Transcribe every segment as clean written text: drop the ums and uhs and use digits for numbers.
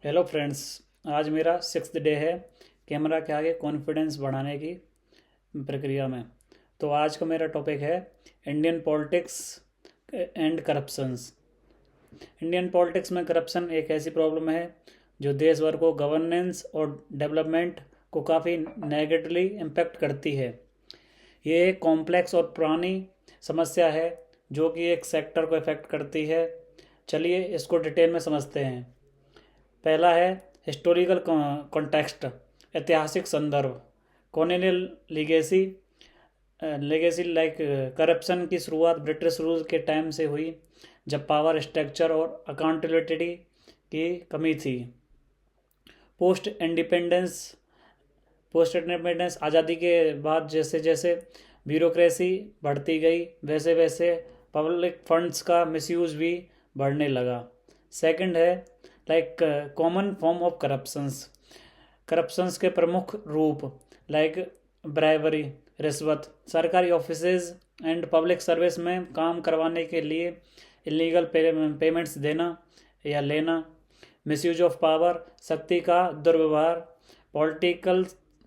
Hello friends. आज मेरा 6th day है कैमरा के आगे कॉन्फिडेंस बढ़ाने की प्रक्रिया में। तो आज का मेरा टॉपिक है Indian politics and corruptions. Indian politics में करप्शन एक ऐसी प्रॉब्लम है जो देश भर को गवर्नेंस और डेवलपमेंट को काफ़ी नेगेटिवली इम्पेक्ट करती है। ये एक कॉम्प्लेक्स और पुरानी समस्या है जो कि एक सेक्टर को इफ़ेक्ट करती है। चलिए इसको डिटेल में समझते हैं। पहला है हिस्टोरिकल कॉन्टेक्स्ट, ऐतिहासिक संदर्भ। Colonial legacy legacy like corruption की शुरुआत ब्रिटिश रूल के टाइम से हुई, जब पावर स्ट्रक्चर और अकाउंटेबिलिटी की कमी थी। पोस्ट इंडिपेंडेंस पोस्ट इंडिपेंडेंस आज़ादी के बाद जैसे जैसे ब्यूरोक्रेसी बढ़ती गई, वैसे वैसे पब्लिक फंड्स का मिसयूज़ भी बढ़ने लगा। सेकंड है like common form of corruptions के प्रमुख रूप लाइक ब्राइवरी, रिश्वत, सरकारी ऑफिसेज एंड पब्लिक सर्विस में काम करवाने के लिए इलीगल पेमेंट्स देना या लेना। मिसयूज ऑफ पावर, शक्ति का दुर्व्यवहार।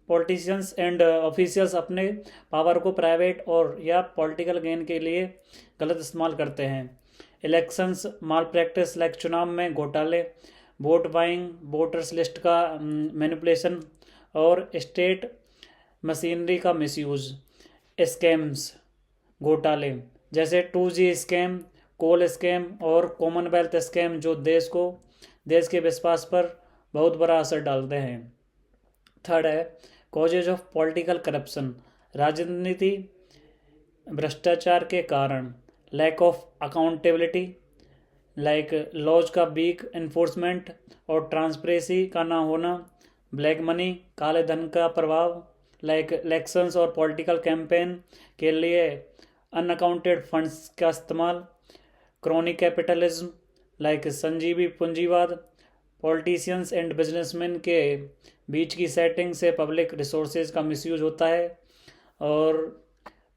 पॉलिटिशियंस एंड ऑफिशियल्स अपने पावर को प्राइवेट और या पॉलिटिकल गेन के लिए गलत इस्तेमाल करते हैं। इलेक्शंस माल प्रैक्टिस लाइक चुनाव में घोटाले, वोट बाइंग, वोटर्स लिस्ट का मैनिपुलेशन और स्टेट मशीनरी का मिसयूज। स्कैम्स, घोटाले जैसे 2G स्कैम, कोल स्कैम और कॉमनवेल्थ स्कैम जो देश के विश्वास पर बहुत बड़ा असर डालते हैं। थर्ड है कॉजेज ऑफ पॉलिटिकल करप्शन, राजनीति भ्रष्टाचार के कारण। Lack of accountability like laws का वीक इन्फोर्समेंट और ट्रांसपेरेंसी का ना होना। ब्लैक मनी, काले धन का प्रभाव लाइक इलेक्शंस और पॉलिटिकल कैंपेन के लिए अनअकाउंटेड फंड्स का इस्तेमाल। क्रॉनिक कैपिटलिज्म लाइक संजीवी पूंजीवाद, पॉलिटिशियंस एंड बिजनेसमैन के बीच की सेटिंग से पब्लिक रिसोर्सेज का मिसयूज होता है। और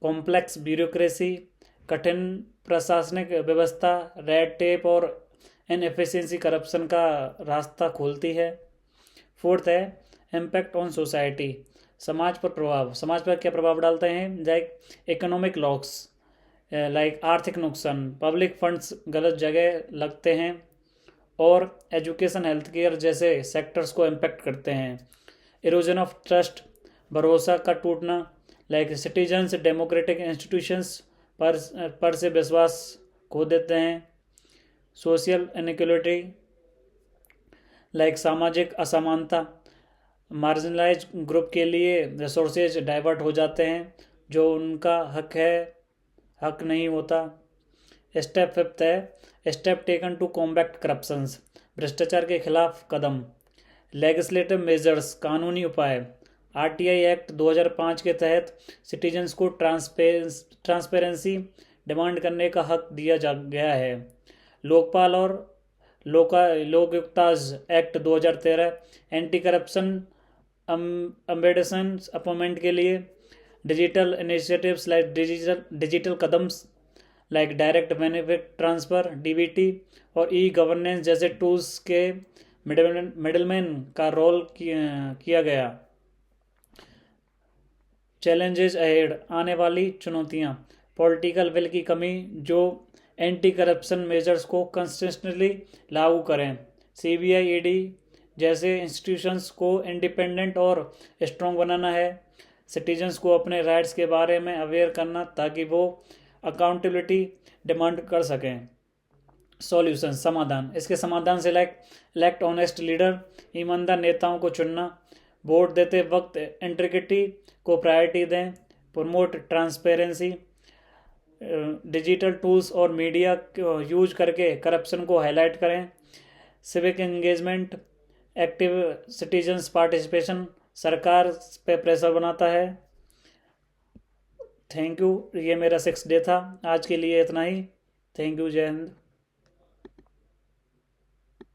कॉम्प्लेक्स ब्यूरोक्रेसी, कठिन प्रशासनिक व्यवस्था, रेड टेप और इनएफिशिएंसी करप्शन का रास्ता खोलती है। फोर्थ है इम्पैक्ट ऑन सोसाइटी, समाज पर क्या प्रभाव डालते हैं लाइक इकोनॉमिक लॉस, लाइक आर्थिक नुकसान, पब्लिक फंड्स गलत जगह लगते हैं और एजुकेशन हेल्थ केयर जैसे सेक्टर्स को इम्पेक्ट करते हैं। इरोजन ऑफ ट्रस्ट, भरोसा का टूटना लाइक सिटीजन्स डेमोक्रेटिक इंस्टीट्यूशंस पर से विश्वास खो देते हैं। सोशल इनइक्वलिटी लाइक सामाजिक असमानता, मार्जिनलाइज ग्रुप के लिए रिसोर्सेज डाइवर्ट हो जाते हैं जो उनका हक नहीं होता। स्टेप फिफ्थ है step taken to combat corruptions, भ्रष्टाचार के खिलाफ कदम। लेजिस्लेटिव मेजर्स, कानूनी उपाय। आरटीआई एक्ट 2005 के तहत सिटीजन्स को ट्रांसपेरेंसी डिमांड करने का हक दिया जा गया है। लोकपाल और Lokayuktas act 2013 anti corruption ombudsman appointment के लिए। डिजिटल इनिशिएटिव्स लाइक डिजिटल कदम like direct benefit transfer DBT और ई गवर्नेंस जैसे टूल्स के मिडलमैन का रोल किया गया। चैलेंजेस अहेड, आने वाली चुनौतियां। पॉलिटिकल विल की कमी जो एंटी करप्शन मेजर्स को कंसिस्टेंटली लागू करें। सीबीआई ईडी जैसे इंस्टीट्यूशंस को इंडिपेंडेंट और स्ट्रॉन्ग बनाना है। सिटीजन्स को अपने राइट्स के बारे में अवेयर करना ताकि वो अकाउंटेबिलिटी डिमांड कर सकें। सॉल्यूशन, समाधान। इसके समाधान से लाइक इलेक्ट ऑनेस्ट लीडर, ईमानदार नेताओं को चुनना। वोट देते वक्त इंटीग्रिटी को प्रायोरिटी दें। प्रमोट ट्रांसपेरेंसी, डिजिटल टूल्स और मीडिया यूज करके करप्शन को हाईलाइट करें। Civic engagement, active citizens participation सरकार पे प्रेशर बनाता है। Thank you. ये मेरा 6th डे था। आज के लिए इतना ही। Thank you. जय हिंद।